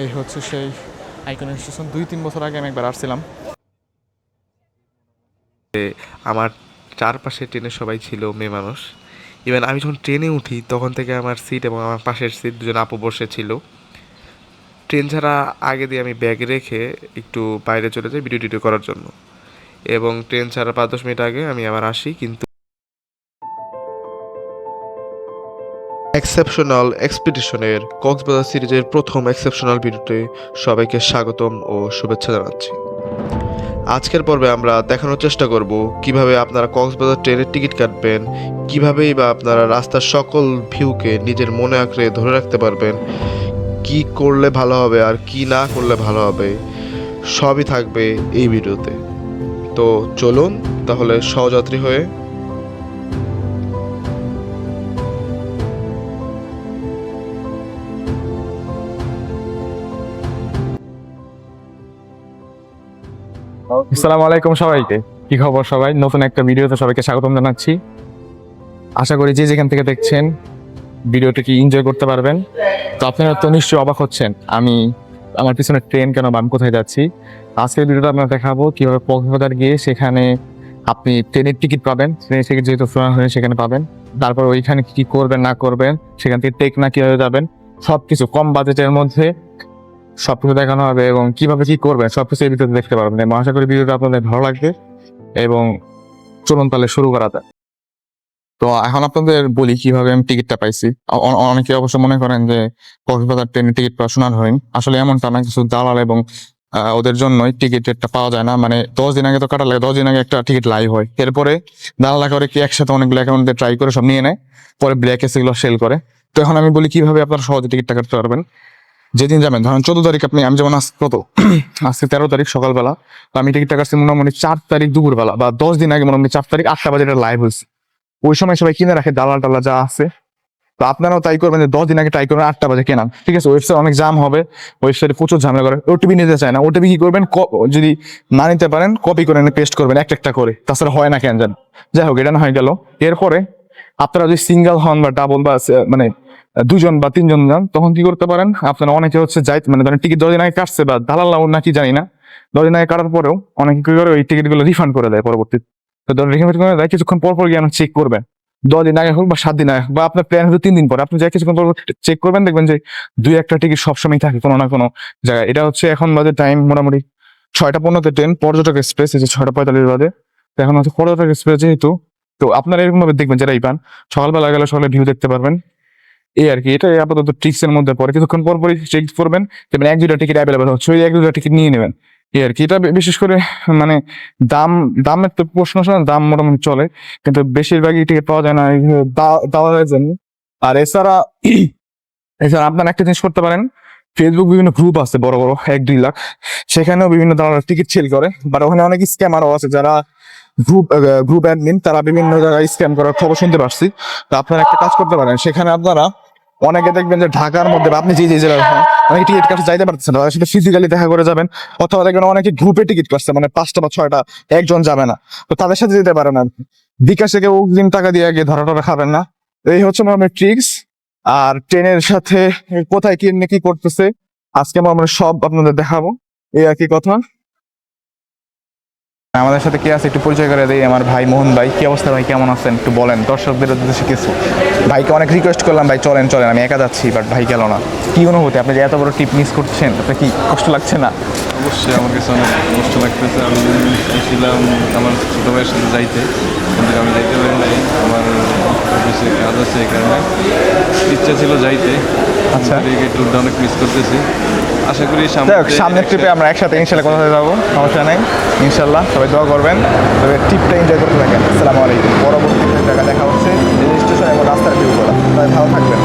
এই হচ্ছে সেই আইকনিক স্টেশন। 2-3 বছর আগে আমি একবার আসছিলাম। আমার চারপাশে ট্রেনে সবাই ছিল মেয়ে মানুষ। ইভেন আমি যখন ট্রেনে উঠি তখন থেকে আমার সিট এবং আমার পাশের সিট দুজন আপু বসে ছিল। ট্রেন ছাড়া আগে দিয়ে আমি ব্যাগ রেখে একটু বাইরে চলে যাই ভিডিও টিডিও করার জন্য, এবং ট্রেন ছাড়া 5-10 মিনিট আগে আমি আবার আসি। কিন্তু এক্সেপশনাল এক্সপিডিশনের কক্সবাজার সিরিজের প্রথম এক্সেপশনাল ভিডিওতে সবাইকে স্বাগতম ও শুভেচ্ছা জানাচ্ছি। আজকের পর্বে আমরা দেখানোর চেষ্টা করব কিভাবে আপনারা কক্সবাজার ট্রেনের টিকিট কাটবেন, কিভাবেই বা আপনারা রাস্তার সকল ভিউকে নিজের মনে আঁকড়ে ধরে রাখতে পারবেন, কি করলে ভালো হবে আর কি না করলে ভালো হবে, সবই থাকবে এই ভিডিওতে। তো চলুন তাহলে সহযাত্রী হয়ে আসসালামু আলাইকুম সবাইকে, কি খবর সবাই? নতুন একটা ভিডিওতে সবাইকে স্বাগতম জানাচ্ছি। আশা করি যে যেখান থেকে দেখছেন ভিডিওটি এনজয় করতে পারবেন। তো আপনারা তো নিশ্চয়ই অবাক হচ্ছেন আমি আমার পিছনে ট্রেন কেন বা আমি কোথায় যাচ্ছি। আজকের ভিডিওটা আপনারা দেখাবো কিভাবে কক্সবাজার গিয়ে সেখানে আপনি ট্রেনের টিকিট পাবেন, ট্রেনের টিকিট যেহেতু ফ্রি হয়ে সেখানে পাবেন। তারপর ওইখানে কি করবেন না করবেন, সেখান থেকে টেকনা কিভাবে যাবেন, সবকিছু কম বাজেটের মধ্যে সবকিছু দেখানো হবে এবং কিভাবে কি করবেন সবকিছু এই ভিডিওতে দেখতে পারবেন। এবং আশা করি ভিডিওটা আপনাদের ভালো লাগবে। এবং চলুন তাহলে শুরু করা যাক। তো এখন আপনাদের বলি কিভাবে আমি টিকিটটা পাইছি। অনেকে অবশ্য মনে করেন যে কক্সবাজার ট্রেনের টিকিট পাওয়া শোনার হয়নি, আসলে এমনটা না। কিছু দালাল এবং ওদের জন্যই টিকিটটা পাওয়া যায় না। মানে 10 দিন আগে তো কাটা লাগে, 10 দিন আগে একটা টিকিট লাইভ হয়, এরপরে দালালা করে কি একসাথে অনেকগুলো অ্যাকাউন্টে ট্রাই করে সব নিয়ে নেয়, পরে ব্ল্যাকে সেগুলো সেল করে। তো এখন আমি বলি কিভাবে আপনারা সহজে টিকিটটা কাটতে পারবেন। যেদিন যাবেন, ধরেন 14 তারিখ, আমি যেমন আজ কত আজকে 13 তারিখ সকালবেলা, তো আমি টিকিটটা কাটছি মোটামুটি 4 তারিখ দুপুরবেলা, বা 10 দিন আগে মোটামুটি 4 তারিখ 8টা বাজে এটা লাইভ হয়েছে। ওই সময় সবাই কিনে রাখে দালাল টালা যা আছে। তো আপনারাও তাই করবেন যে 10 দিন আগে ট্রাই করবেন 8টা বাজে কেনান, ঠিক আছে? ওয়েবসাইট অনেক জাম হবে, ওয়েবসাইটে প্রচুর ঝামেলা করে, ওটিপি নিতে চায় না। ওটিপি কি করবেন, যদি না নিতে পারেন কপি করে পেস্ট করবেন একটা করে, তাছাড়া হয় না কেন জান। যাই হোক, এটা না হয়ে গেল। এরপরে আপনারা যদি সিঙ্গেল হন বা ডাবল বা মানে 2জন বা 3জন যান, তখন কি করতে পারেন, আপনারা অনেকে হচ্ছে যাই মানে ধরেন টিকিট 10 দিন আগে কাটছে বা দালাল নাকি জানি না, 10 দিন আগে কাটার পরেও অনেকে কি করে ওই টিকিট গুলো রিফান্ড করে দেয় পরবর্তীতে। তো রিফান্ড করে দেয়, কিছুক্ষণ পর পর গিয়ে চেক করবেন, 10 দিন আগে হোক বা 7 দিন আগে হোক, বা আপনার প্ল্যান হয়তো 3 দিন পরে, আপনি যাই কিছুক্ষণ পর চেক করবেন, দেখবেন যে 2-1টা টিকিট সবসময় থাকে কোনো না কোনো জায়গায়। এটা হচ্ছে এখন বাজে টাইম মোটামুটি 6টা 15-তে ট্রেন পর্যটক এক্সপ্রেস, এই যে 6টা 45 বাজে। তো এখন হচ্ছে পর্যটক এক্সপ্রেস যেহেতু, তো আপনারা এরকম ভাবে দেখবেন যারাই পান, সকালবেলা গেলে সকালে ভিউ দেখতে পারবেন। এই আর কি, এটা আপাতত ট্রিক্স এর মধ্যে পড়ে। কিছুক্ষণ পর পরই চেক করবেন, দেখবেন 1-2টা টিকিট অ্যাভেলেবেল হচ্ছে, ওই 1-2টা টিকিট নিয়ে নেবেন। এই আর কি, এটা বিশেষ করে মানে দাম, দামের তো প্রশ্ন আসে না, দাম মোটামুটি চলে, কিন্তু বেশিরভাগই টিকিট পাওয়া যায় না এই দালালের জন্য। আর এছাড়া এছাড়া আপনারা একটা জিনিস করতে পারেন, ফেসবুক বিভিন্ন গ্রুপ আছে বড় বড় 1-2 লাখ, সেখানেও বিভিন্ন দালাল টিকিট সেল করে। বাট ওখানে অনেক স্ক্যামারও আছে, যারা গ্রুপ অ্যাডমিন, তারা বিভিন্ন জায়গায় স্ক্যাম করার খবর শুনতে পারছি। তো আপনারা একটা কাজ করতে পারেন, সেখানে আপনারা অনেকে দেখবেন যে ঢাকার মধ্যে বা আপনি যে যে জেলার হন, অনেকে টিকিট কাটতে যাইতে পারতেছেন না, তাদের সাথে ফিজিক্যালি দেখা করে যাবেন। অথবা দেখবেন অনেকে গ্রুপে টিকিট কাটছে, মানে 5টা বা 6টা, একজন যাবে না, তো তাদের সাথে যেতে পারেন। আর বিকাশে কেউ অগ্রিম টাকা দিয়ে আগে ধরা টরা খাবেন না। এই হচ্ছে আমার ট্রিক্স। আর ট্রেনের সাথে কোথায় কি কি করতেছে আজকে আমরা সব আপনাদের দেখাবো, এই আর কি কথা। আমাদের সাথে কে আছে একটু পরিচয় করে দেই, আমার ভাই মোহন ভাই। কি অবস্থা ভাই, কেমন আছেন একটু বলেন দর্শকদের উদ্দেশ্যে কিছু। ভাইকে অনেক রিকোয়েস্ট করলাম, ভাই চলেন চলেন, আমি একা যাচ্ছি, বাট ভাই গেল না। কি অনুভূতি, আপনি যে এত বড় টিপ মিস করছেন, আপনার কি কষ্ট লাগছে না? অবশ্যই আমার কাছে অনেক কষ্ট লাগতেছে। আমি চাইছিলাম আমার ছোটো ভাইয়ের সাথে যাইতে, কিন্তু আমি যাইতে পারি নাই, আমার অফিসে কাজ আছে, এই কারণে ইচ্ছা ছিল যাইতে। আচ্ছা, এই ট্যুরটা অনেক মিস করতেছি। আশা করি সামনের ট্রিপে আমরা একসাথে ইনশাল্লাহ কোথায় যাবো, সমস্যা নেই। ইনশাল্লাহ সবাই দোয়া করবেন, তবে ট্রিপটা এনজয় করতে থাকেন। আসসালামু আলাইকুম। পরবর্তী জায়গা দেখা হচ্ছে রেল স্টেশন এবং রাস্তার ভিউ করা। তাই ভালো থাকবেন।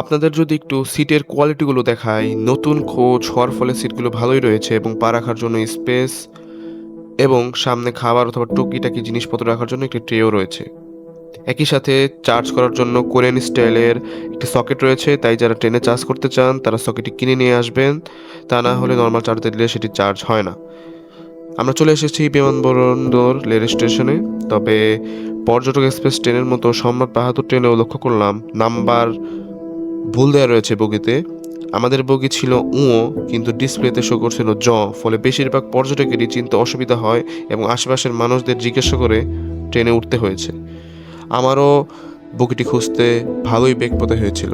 আপনাদের যদি একটু সিটের কোয়ালিটিগুলো দেখাই, নতুন কোচ হওয়ার ফলে সিটগুলো ভালোই রয়েছে এবং পা রাখার জন্য স্পেস এবং সামনে খাবার অথবা টুকিটাকি জিনিসপত্র রাখার জন্য একটি ট্রেও রয়েছে। একই সাথে চার্জ করার জন্য কোরিয়ান স্টাইলের একটি সকেট রয়েছে, তাই যারা ট্রেনে চার্জ করতে চান তারা সকেটটি কিনে নিয়ে আসবেন, তা না হলে নর্মাল চার্জার দিলে সেটি চার্জ হয় না। আমরা চলে এসেছি বিমানবন্দর রেল স্টেশনে। তবে পর্যটক এক্সপ্রেস ট্রেনের মতো সম্রাট বাহাদুর ট্রেনেও লক্ষ্য করলাম নাম্বার ভুল দেওয়া রয়েছে বগিতে। আমাদের বগি ছিল কিন্তু ডিসপ্লেতে শো করছিল ফলে বেশিরভাগ পর্যটকেরই চিনতে অসুবিধা হয় এবং আশেপাশের মানুষদের জিজ্ঞাসা করে ট্রেনে উঠতে হয়েছে। আমারও বগিটি খুঁজতে ভালোই বেগ পেতে হয়েছিল।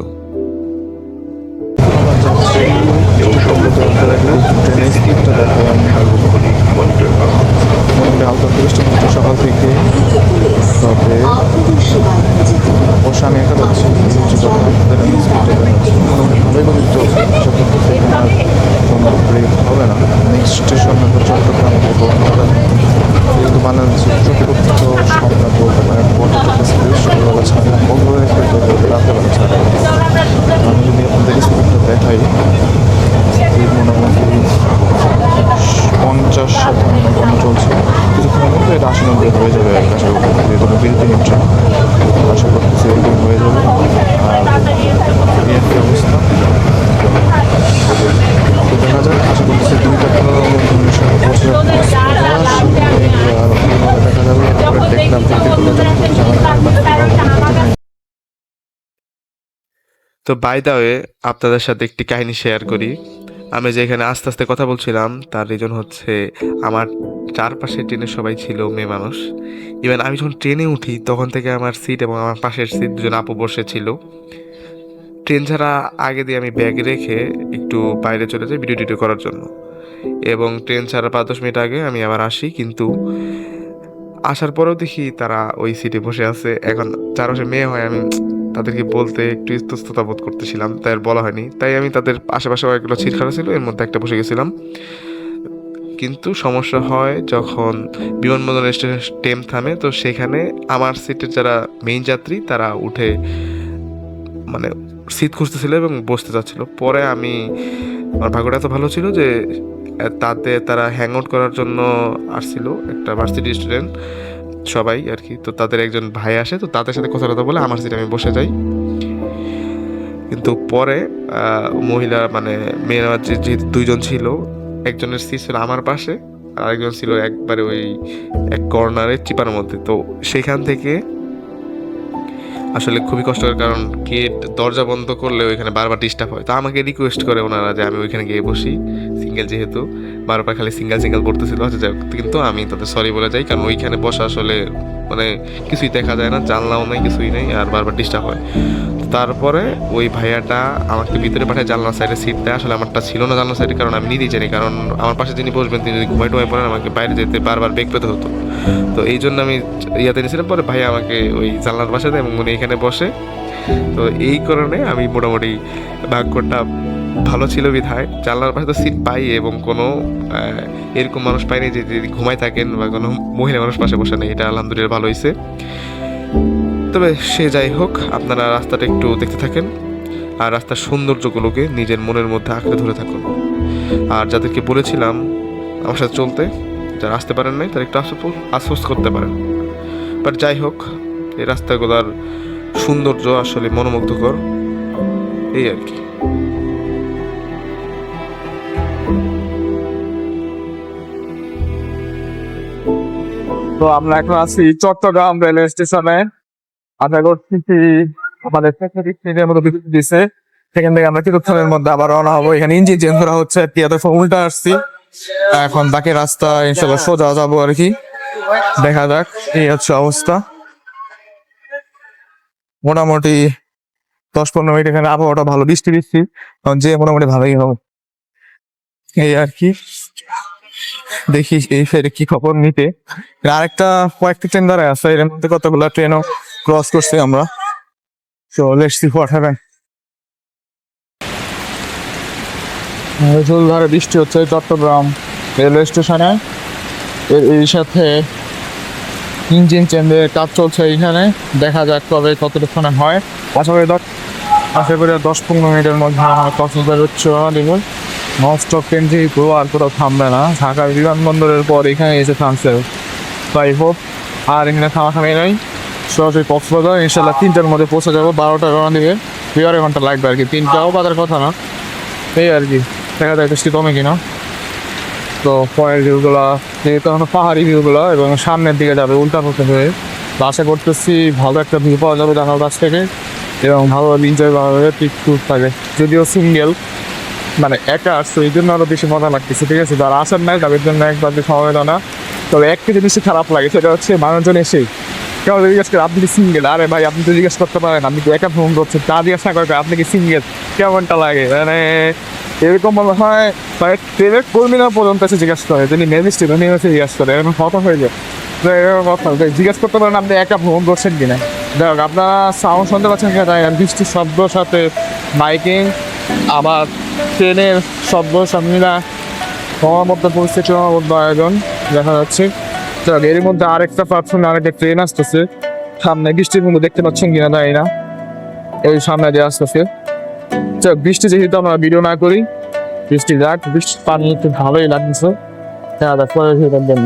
সকাল থেকে তবে অবশ্য আমি একা যাচ্ছি, ভালোই করে চলছে। কোনো ব্রেক হবে না। নেক্সট স্টেশন হলো চট্টগ্রাম যেহেতু বাংলাদেশের চতুর্থ সম্রাট বলতে পারেন পর্যটক এক্সপ্রেস সকালবেলা ছাড়ে, কক্সবাজার এক্সপ্রেস রাতেবেলা ছাড়ে। আমি যদি আপনাদের স্পিডটা দেখাই, মোটামুটি 50-57 চলছে। কিছুক্ষণের মধ্যে এটা 80-90 হয়ে যাবে। আশা করছি যেহেতু বিরতি নিচ্ছে, আশা করতেছি এরকম হয়ে যাবে। আর এই একটা অবস্থা, তো দেখা যাক। আশা করতেছি 2:15 দেখা যাবে। তারপরে দেখলাম তো বাই দ্য ওয়ে, আপনাদের সাথে একটি কাহিনী শেয়ার করি। আমি যে এখানে আস্তে আস্তে কথা বলছিলাম তার রিজন হচ্ছে আমার চারপাশে ট্রেনে সবাই ছিল মেয়ে মানুষ। ইভেন আমি যখন ট্রেনে উঠি তখন থেকে আমার সিট এবং আমার পাশের সিট দুজন আপু বসে ছিল। ট্রেন ছাড়া আগে দিয়ে আমি ব্যাগ রেখে একটু বাইরে চলে যাই ভিডিও টিডিও করার জন্য, এবং ট্রেন ছাড়া 5-10 মিনিট আগে আমি আবার আসি, কিন্তু আসার পরেও দেখি তারা ওই সিটে বসে আছে। এখন চারপাশে মেয়ে হয়, আমি তাদেরকে বলতে একটু ইতস্ততা বোধ করতেছিলাম, তাই আর বলা হয়নি। তাই আমি তাদের আশেপাশে অনেকগুলো সিট খারাপ ছিল, এর মধ্যে একটা বসে গেছিলাম। কিন্তু সমস্যা হয় যখন বিমানবন্দর স্টেশনে ট্রেন থামে, তো সেখানে আমার সিটের যারা মেইন যাত্রী তারা উঠে মানে সিট খুঁজতেছিল এবং বসতে চাচ্ছিল। পরে আমার ভাগ্যটা এত ভালো ছিল যে তারা হ্যাং আউট করার জন্য আসছিল, একটা ভার্সিটি স্টুডেন্ট সবাই আর কি। তো তাদের একজন ভাই আসে, তো তাদের সাথে কথা বলে আমার সিটে আমি বসে যাই। কিন্তু পরে মহিলা মেয়েরা যে দুইজন ছিল, একজনের সিট ছিল আমার পাশে আর আরেকজন ছিল একবারে ওই এক কর্নারে চিপার মধ্যে। তো সেখান থেকে আসলে খুবই কষ্টকর, কারণ গেট দরজা বন্ধ করলে ওইখানে বারবার ডিস্টার্ব হয়। তো আমাকে রিকোয়েস্ট করে ওনারা যে আমি ওইখানে গিয়ে বসি, সিঙ্গেল যেহেতু বারবার খালি সিঙ্গেল করতেছিল। আচ্ছা যাই হোক, কিন্তু আমি তাদের সরি বলে যাই, কারণ ওইখানে বসা আসলে কিছুই দেখা যায় না, জানলাও নেই, কিছুই নেই, আর বারবার ডিস্টার্ব হয়। তারপরে ওই ভাইয়াটা আমাকে ভিতরে পাঠায় জানলার সাইডে সিট দেয়। আসলে আমারটা ছিল না জানলার সাইডে, কারণ আমি নিজেই জানি, কারণ আমার পাশে যিনি বসবেন তিনি যদি ঘুমাই পড়েন আমাকে বাইরে যেতে বারবার বেগ পেতে হতো। তো এই জন্য আমি ইয়াতে নিয়েছিলাম। পরে ভাইয়া আমাকে ওই জানলার পাশে দেয় এবং উনি এখানে বসে। তো এই কারণে আমি মোটামুটি ভাগ্যটা ভালো ছিল বিধায় জানলার পাশে তো সিট পাই, এবং কোনো এরকম মানুষ পাইনি যে যদি ঘুমাই থাকেন বা কোনো মহিলা মানুষ পাশে বসে নেই। এটা আলহামদুলিল্লাহ ভালো হয়েছে। তবে সে যাই হোক, আপনারা রাস্তাটা একটু দেখতে থাকেন আর রাস্তার সৌন্দর্যগুলোকে নিজের মনের মধ্যে আঁকড়ে ধরে থাকুন। আর যাদেরকে বলেছিলাম আমার সাথে চলতে, যারা আসতে পারেন নাই তারা একটু আশ্বস্ত করতে পারেন। বাট যাই হোক, এই রাস্তাগুলোর সৌন্দর্য আসলে মনোমুগ্ধকর, এই আর কি। তো আমরা এখন আছি চট্টগ্রাম রেলওয়ে স্টেশনে। আশা করছি আমাদের ট্রেনের মতো বিরতি দিচ্ছে, সেখান থেকে আমরা কিছুক্ষণের মধ্যে আবার রওনা হবো। এখানে ইঞ্জিন চেঞ্জ করা হচ্ছে, উল্টা আসছি। এখন বাকি রাস্তা ইনশাল্লাহ সোজা যাবো আর কি, দেখা যাক। এই হচ্ছে অবস্থা। মোটামুটি 10-15 মিনিট এখানে আবহাওয়াটা ভালো, বৃষ্টি যে মোটামুটি ভালোই হবে, এই আর কি। দেখি এই সাইডে কি খবর নিতে। আরেকটা কয়েকটা ট্রেন দাঁড়ায় আছে, এর মধ্যে কতগুলো ট্রেনও ক্রস করছি আমরা। So let's see what happens. ঝুলধারে বৃষ্টি হচ্ছে চট্টগ্রাম রেলওয়ে স্টেশনে। এই সাথে ইঞ্জিন চেঞ্জের কাজ চলছে এইখানে, দেখা যাক কবে কতক্ষণে হয়। আশা করি আশা করি 10-15 মিনিটের মধ্যে আমার কক্সবাজার হচ্ছে রওনা দেব। নন স্টপ ট্রেন যেহেতু আর কোথাও থামবে না, ঢাকার বিমানবন্দরের পর এখানে এসে থামছে। তাই হোপ আর এখানে থামাথামি নাই, সরাসরি কক্সবাজার ইনশাল্লাহ 3টার মধ্যে পৌঁছে যাবো। 12টায় রওনা দিবে, 2.5 ঘন্টা লাগবে আর কি, 3টাও বাজার কথা না, এই আর কি। দেখা যায় বৃষ্টি কমে কিনা। তো পরের ভিউগুলো যেহেতু এখন পাহাড়ি ভিউগুলো এবং সামনের দিকে যাবে উল্টা পথে হয়ে, তো আশা করতেছি ভালো একটা ভিউ পাওয়া যাবে ঢাকার কাছ থেকে এবং ভালোভাবে এনজয় করা যাবে। পিক ট্যুর থাকে, যদিও সিঙ্গেল মানে একা আসছে এই জন্য আরও বেশি মজা লাগতেছে, ঠিক আছে। যারা আসার নাই তাদের জন্য একবার সমবেদনা। তবে একটা জিনিসই খারাপ লাগে, সেটা হচ্ছে মানুষজন এসেই কেউ জিজ্ঞেস করে আপনি কি সিঙ্গেল, আরে ভাই আপনি তো জিজ্ঞেস করতে পারেন আপনি কি একা ভ্রমণ করছেন, তা জিজ্ঞেস না করে আপনি কি সিঙ্গেল, কেমনটা লাগে মানে এরকম মনে হয়। মানে ট্রেনের কর্মীরা পর্যন্ত এসে জিজ্ঞাসা করে, যিনি ম্যাজিস্ট্রেট উনি এসে জিজ্ঞাসা করে, এরকম কথা হয়ে যায়। তো এরকম কথা জিজ্ঞেস করতে পারেন আপনি একা ভ্রমণ করছেন কিনা। দেখ আপনারা সাউন্ড শুনতে পাচ্ছেন কিনা তাই বৃষ্টির শব্দর সাথে মাইকিং, আবার ট্রেনের শব্দ সামনেরা সমাবদ্ধ পরিস্থিতি, সমাবদ্ধ আয়োজন দেখা যাচ্ছে। তো এর মধ্যে আরেকটা প্ল্যাটফর্মে আরেকটা ট্রেন আসতেছে সামনে, বৃষ্টির মধ্যে দেখতে পাচ্ছেন কিনা তাই না, এই সামনে দিয়ে আসতেছে। বৃষ্টি যেহেতু আমরা ভিডিও না করি, বৃষ্টি যাক, বৃষ্টির পানি একটু ভালোই লাগছে। হ্যাঁ পরে জন্য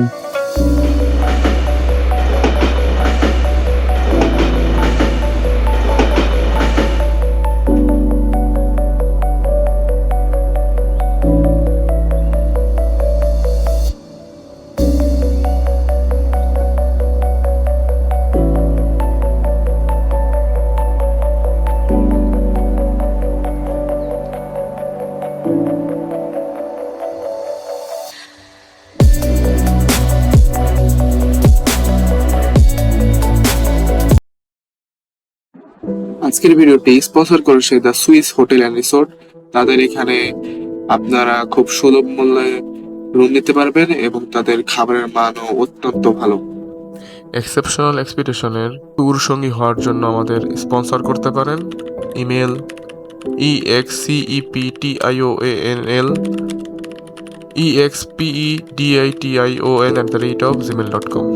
আজকের ভিডিওটি স্পন্সর করেছে the Swiss hotel and resort. তাদের এখানে আপনারা খুব সুলভ মূল্যে রুম নিতে পারবেন এবং তাদের খাবারের মানও অত্যন্ত ভালো। এক্সেপশনাল এক্সপিডিশনের ট্যুর সঙ্গী হওয়ার জন্য আমাদের স্পন্সর করতে পারেন। Email EXCEPTIOANL EXPEDITION@gmail.com।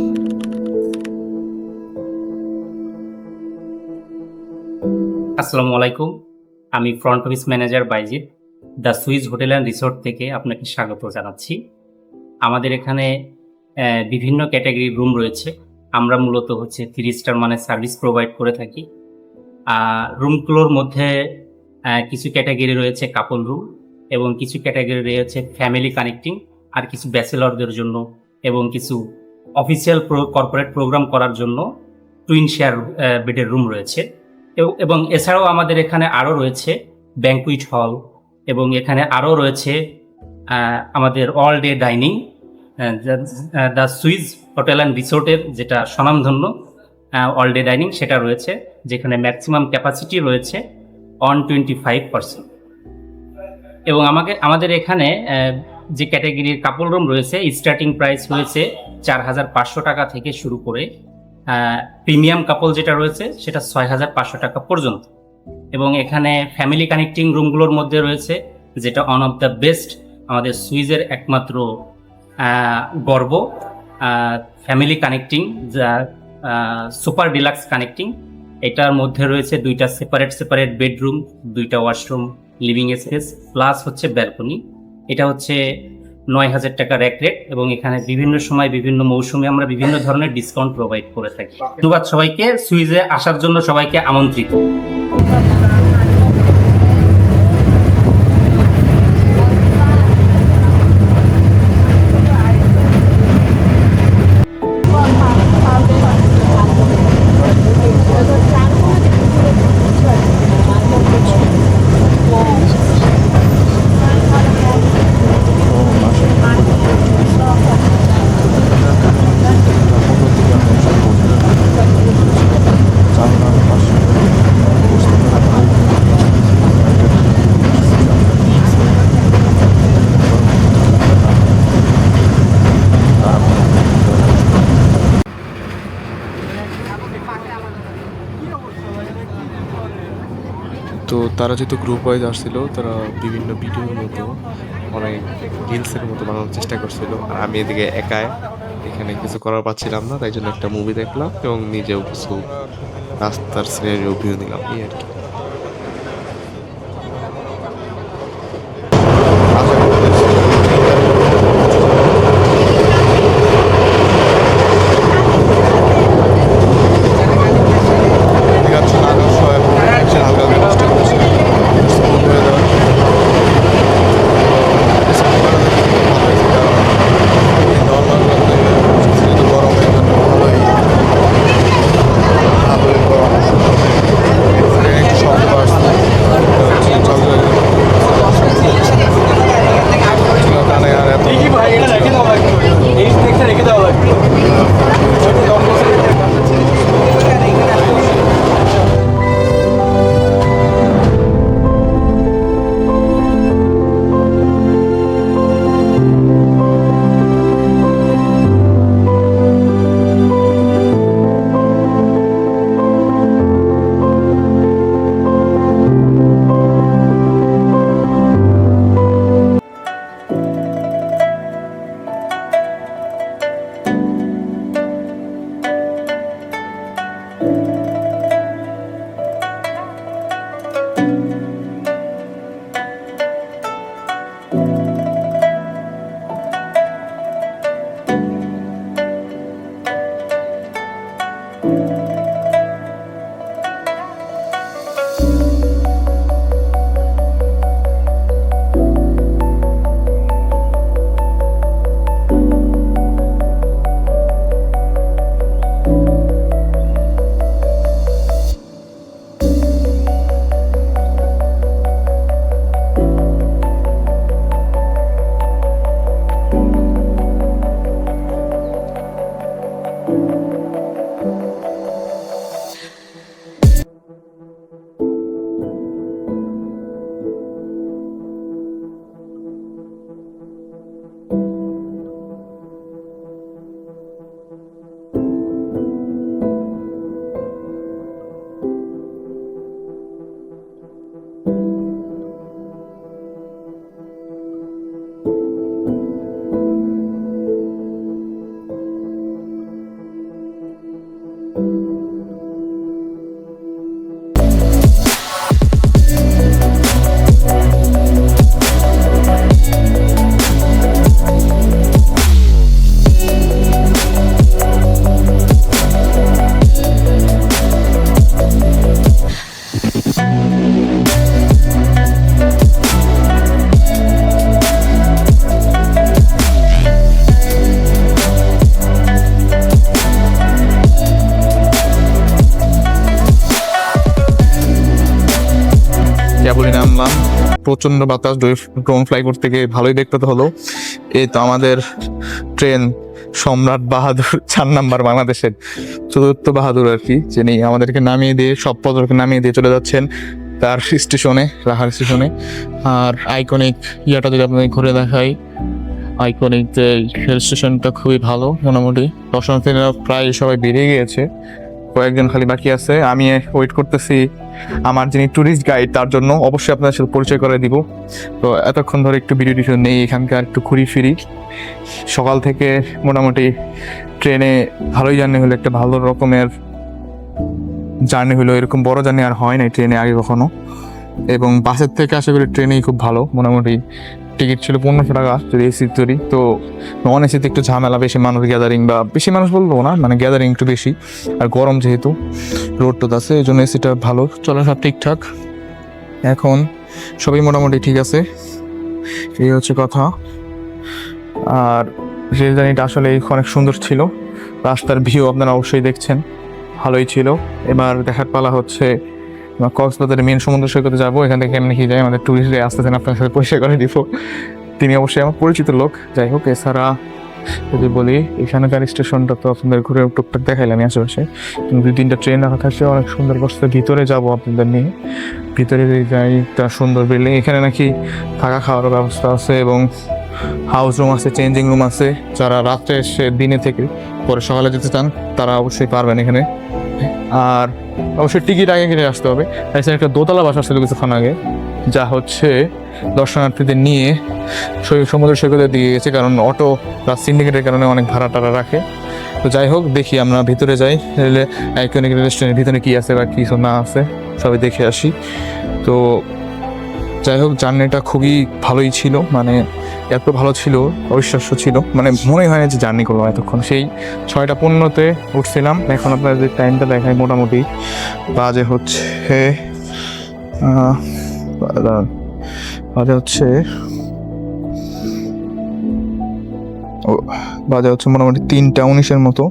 আসসালামু আলাইকুম, আমি front office manager Baijit, the Swiss hotel and resort থেকে আপনাকে স্বাগত জানাচ্ছি। আমাদের এখানে বিভিন্ন ক্যাটাগরির রুম রয়েছে। আমরা মূলত 3 স্টার মানের সার্ভিস প্রোভাইড করে থাকি। রুমগুলোর মধ্যে কিছু ক্যাটাগরি রয়েছে কাপল রুম এবং কিছু ক্যাটাগরি রয়েছে ফ্যামিলি কানেক্টিং, আর কিছু ব্যাচেলরদের জন্য এবং কিছু অফিসিয়াল কর্পোরেট প্রোগ্রাম করার জন্য টুইন শেয়ার বেডের রুম রয়েছে। এবং এছাড়াও আমাদের এখানে আরও রয়েছে ব্যাংকুইট হল এবং এখানে আরও রয়েছে আমাদের all day dining. The Swiss hotel and রিসোর্টের যেটা স্বনামধন্য অল ডে ডাইনিং সেটা রয়েছে, যেখানে ম্যাক্সিমাম ক্যাপাসিটি রয়েছে 125%। এবং আমাদের এখানে যে ক্যাটাগরির কাপল রুম রয়েছে স্টার্টিং প্রাইস রয়েছে 4,500 টাকা থেকে শুরু করে প্রিমিয়াম কাপল যেটা রয়েছে সেটা 6,500 টাকা পর্যন্ত। এবং এখানে ফ্যামিলি কানেক্টিং রুমগুলোর মধ্যে রয়েছে যেটা ওয়ান অফ দ্য বেস্ট, আমাদের সুইজের একমাত্র গর্ব, ফ্যামিলি কানেক্টিং যা সুপার ডিলাক্স কানেক্টিং। এটার মধ্যে রয়েছে 2টা সেপারেট বেডরুম, 2টা washroom, living space plus balcony. এটা 9,000 টাকা রেট এবং এখানে বিভিন্ন সময় বিভিন্ন মৌসুমে আমরা বিভিন্ন ধরনের ডিসকাউন্ট প্রোভাইড করে থাকি। ধন্যবাদ সবাইকে, সুইজে আসার জন্য সবাইকে আমন্ত্রিত। তো তারা যেহেতু গ্রুপ ওয়াইজ আসছিল, তারা বিভিন্ন ভিডিওর মতো অনেক রিলসের মতো বানানোর চেষ্টা করছিল, আর আমি এদিকে একাই এখানে কিছু করার পাচ্ছিলাম না, তাই জন্য একটা মুভি দেখলাম এবং নিজেও কিছু রাস্তার সিনারি রিভিউ নিলাম, এই আর কি। প্রচন্ড বাতাস, ড্রোন ফ্লাই করতে গিয়ে ভালোই দেখতে তো হলো। এই তো আমাদের ট্রেন সম্রাট বাহাদুর 4 নাম্বার, বাংলাদেশের চতুর্থ বাহাদুর আর কি, যিনি আমাদেরকে নামিয়ে দিয়ে সব পথকে নামিয়ে দিয়ে চলে যাচ্ছেন তার স্টেশনে, রাহার স্টেশনে। আর আইকনিক ইয়াটা যদি আপনাদের ঘুরে দেখাই, আইকনিক যে রেল স্টেশনটা খুবই ভালো মোটামুটি। দর্শনার্থীরা প্রায় সবাই বেরিয়ে গিয়েছে, কয়েকজন খালি বাকি আছে। আমি ওয়েট করতেছি আমার যিনি ট্যুরিস্ট গাইড তার জন্য, অবশ্যই আপনাদের সাথে পরিচয় করে দিব। তো এতক্ষণ ধরে একটু ভিডিও টিডিও নেই, এখানকার একটু ঘুরি ফিরি। সকাল থেকে মোটামুটি ট্রেনে ভালোই জার্নি হলো, একটা ভালো রকমের জার্নি হলো। এরকম বড় জার্নি আর হয় নাই ট্রেনে আগে কখনো। এবং বাসের থেকে আশা করি ট্রেনেই খুব ভালো। মোটামুটি টিকিট ছিল 1500 টাকা যদি এসি ধরি, তো নন এসিতে একটু ঝামেলা, বেশি মানুষ গ্যাদারিং, বা বেশি মানুষ বলবো না, মানে গ্যাদারিং একটু বেশি, আর গরম যেহেতু রোড টোদ আছে, এই জন্য এসিটা ভালো, চলা সব ঠিকঠাক। এখন সবই মোটামুটি ঠিক আছে, এই হচ্ছে কথা। আর রেল জার্নিটা আসলে অনেক সুন্দর ছিল, রাস্তার ভিউ আপনারা অবশ্যই দেখছেন, ভালোই ছিল। এবার দেখার পালা হচ্ছে কক্সবাজারের মেন সমুদ্র সৈকতে যাবো। এখান থেকে কেমনি কি যায়, আমাদের ট্যুরিস্ট আসতেছেন, আপনার সাথে পরিচয় করে দিব। তিনি অবশ্যই আমার পরিচিত লোক। যাই হোক, এছাড়া যদি বলি এখানকার স্টেশনটা তো আপনাদের ঘুরে টুকটাক দেখাইলাম আশেপাশে, কিন্তু 2-3টা ট্রেন রাখা থাকছে, অনেক সুন্দর বসতে। ভিতরে যাবো আপনাদের নিয়ে, ভিতরে যাই, একটা সুন্দর বিল্ডিং, এখানে নাকি থাকা খাওয়ার ব্যবস্থা আছে এবং হাউস রুম আছে, চেঞ্জিং রুম আছে। যারা রাত্রে এসে দিনে থেকে পরে সকালে যেতে চান তারা অবশ্যই পারবেন এখানে। আর অবশ্যই টিকিট আগে কিনে আসতে হবে। এছাড়া একটা দোতলা বাসা ছিল কিছুক্ষণ আগে, যা হচ্ছে দর্শনার্থীদের নিয়ে সমুদ্র সৈকতে দিয়ে গেছে, কারণ অটো বা সিন্ডিকেটের কারণে অনেক ভাড়া টাড়া রাখে। তো যাই হোক, দেখি আমরা ভিতরে যাই, রেলে আইকনিক রেল স্টেশনের ভিতরে কী আছে বা কিছু না আছে সবাই দেখে আসি। তো যাই হোক, জার্নিটা খুবই ভালোই ছিল, মানে এত ভালো ছিল, অবিশ্বাস্য ছিল, মানে মনে হয় না যে জার্নি করবো এতক্ষণ। সেই 6:15-তে উঠছিলাম, এখন আপনাদের যে টাইমটা দেখায় মোটামুটি বাজে হচ্ছে মোটামুটি 3:19-এর মতো,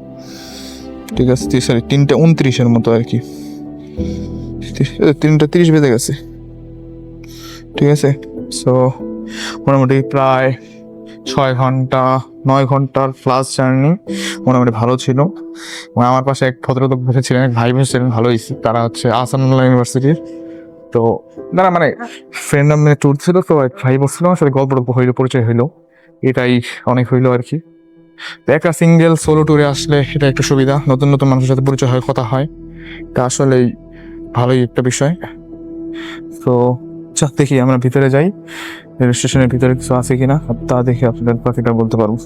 ঠিক আছে, সরি 3:29-এর মতো আর কি, 3:30 বেজে গেছে, ঠিক আছে। সো মোটামুটি প্রায় 9 ঘন্টার প্লাস জার্নি, মোটামুটি ভালো ছিল। এবং আমার পাশে এক ভদ্রলোক বসেছিলেন, এক ভাই বসেছিলেন, ভালো হয়েছে। তারা হচ্ছে আহসানুল্লাহ ইউনিভার্সিটির, তো তারা মানে ফ্রেন্ড মানে ট্যুর ছিল, তো এক ভাই বসছিল, আমার সাথে গল্প হইলো, পরিচয় হইলো, এটাই অনেক হইলো আর কি। তো একটা সিঙ্গেল সোলো ট্যুরে আসলে এটা একটা সুবিধা, নতুন নতুন মানুষের সাথে পরিচয় হয়, কথা হয়, এটা আসলেই ভালোই একটা বিষয়। তো দেখি আমরা ভিতরে যাই, রেল স্টেশনের ভিতরে কিছু আছে কিনা তা দেখে আপনাদের বাকিটা বলতে পারবো।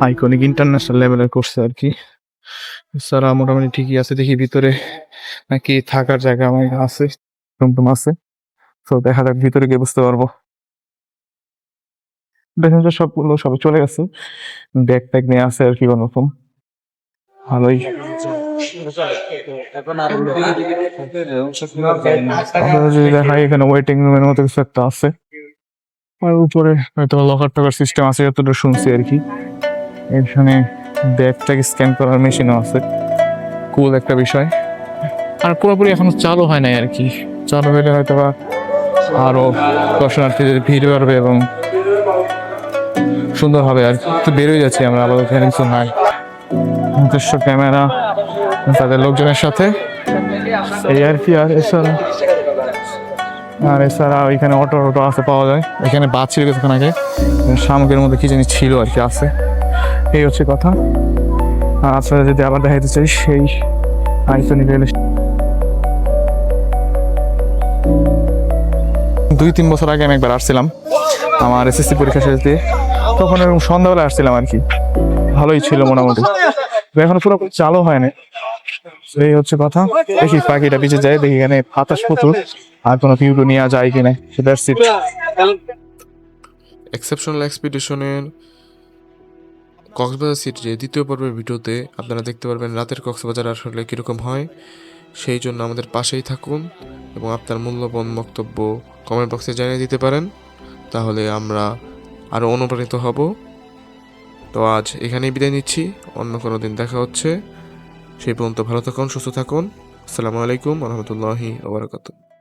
আইকনিক ইন্টারন্যাশনাল লেভেলের করছে আর কি, সারা মোটামুটি ঠিকই আছে। দেখি ভিতরে নাকি থাকার জায়গা আমার আছে, রুম আছে, তো দেখা যাক, ভিতরে গিয়ে বুঝতে পারবো। দেখেন যে সবগুলো সবাই চলে গেছে, ব্যাগ ট্যাগ নিয়ে আছে আর কি, কোনোরকম ভালোই। যদি দেখাই, এখানে ওয়েটিং রুমের মতো কিছু একটা আছে, আর উপরে হয়তো লকার টকার সিস্টেম আছে, যতটা শুনছি আর কি। এখানে ব্যাগটাক স্ক্যান করার মেশিনও আছে, কুল একটা বিষয়। আর পুরোপুরি এখনো চালু হয় নাই আর কি, চালু হলে হয়তো বা আরো দর্শনার্থীদের ভিড় বাড়বে এবং সুন্দর হবে আর কি। তো বেরোয় যাচ্ছি আমরা, আবার এখানে কিছু নাই, নিজস্ব ক্যামেরা, তাদের লোকজনের সাথে, এই আর কি। আর এছাড়া ওইখানে অটো আছে, পাওয়া যায়। এখানে বাস ছিল কিছুক্ষণ আগে, শামুকের মধ্যে কি জানি ছিল আর কি, আছে। এই হচ্ছে কথা। আর আপনারা যদি আবার দেখাইতে চাই, সেই আইকনিক রেল 2-3 বছর আগে আমি একবার আসছিলাম আমার এসএসসি পরীক্ষা শেষ দিয়ে, তখন এরকম সন্ধ্যাবেলা আসছিলাম আর কি, ভালোই ছিল মোটামুটি। এখন পুরো চালু হয় না, এই হচ্ছে কথা। দেখি পাখিটা পিছিয়ে যায়, দেখি এখানে বাতাস প্রচুর, আর কোনো ভিউ নেওয়া যায় কিনা, সেটা এক্সেপশনাল এক্সপিডিশনের কক্সবাজার সিটির দ্বিতীয় পর্বের ভিডিওতে আপনারা দেখতে পারবেন রাতের কক্সবাজার আসলে কীরকম হয়। সেই জন্য আমাদের পাশেই থাকুন এবং আপনার মূল্যবান বক্তব্য কমেন্ট বক্সে জানিয়ে দিতে পারেন, তাহলে আমরা আরও অনুপ্রাণিত হব। তো আজ এখানেই বিদায় নিচ্ছি, অন্য কোনো দিন দেখা হচ্ছে। সেই পর্যন্ত ভালো থাকুন, সুস্থ থাকুন। আসসালামু আলাইকুম ওয়া রাহমাতুল্লাহি ওয়া বারাকাতুহু।